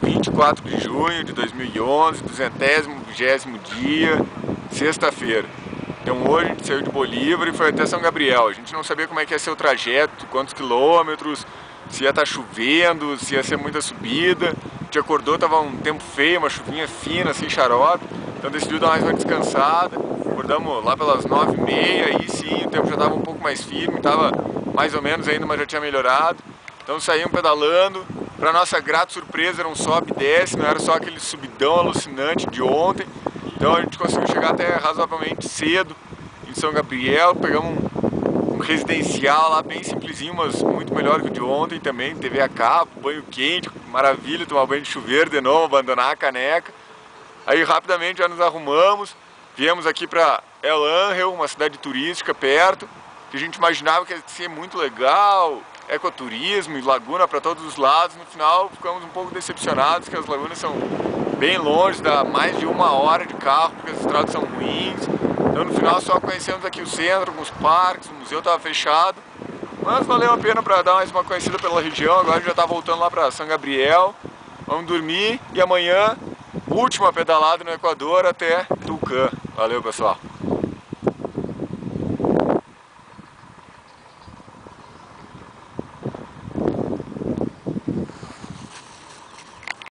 24 de junho de 2011, 220º dia, sexta-feira. Então hoje a gente saiu de Bolívar e foi até São Gabriel. A gente não sabia como é que ia ser o trajeto, quantos quilômetros, se ia estar chovendo, se ia ser muita subida. A gente acordou, estava um tempo feio, uma chuvinha fina, assim, xarope. Então decidiu dar mais uma descansada. Acordamos lá pelas 9h30, aí sim o tempo já estava um pouco mais firme, estava mais ou menos ainda, mas já tinha melhorado. Então saímos pedalando. Para nossa grata surpresa, era um sobe e desce, não era só aquele subidão alucinante de ontem. Então a gente conseguiu chegar até razoavelmente cedo em São Gabriel. Pegamos um residencial lá bem simplesinho, mas muito melhor que o de ontem também. TV a cabo, banho quente, maravilha, tomar banho de chuveiro de novo, abandonar a caneca. Aí rapidamente já nos arrumamos, viemos aqui para El Ángel, uma cidade turística perto, que a gente imaginava que ia ser muito legal, ecoturismo e laguna para todos os lados. No final ficamos um pouco decepcionados, que as lagunas são bem longe, dá mais de 1 hora de carro, porque as estradas são ruins. Então no final só conhecemos aqui o centro, alguns parques, o museu estava fechado. Mas valeu a pena para dar mais uma conhecida pela região. Agora a gente já está voltando lá para São Gabriel. Vamos dormir e amanhã, última pedalada no Equador até Tulcán. Valeu, pessoal!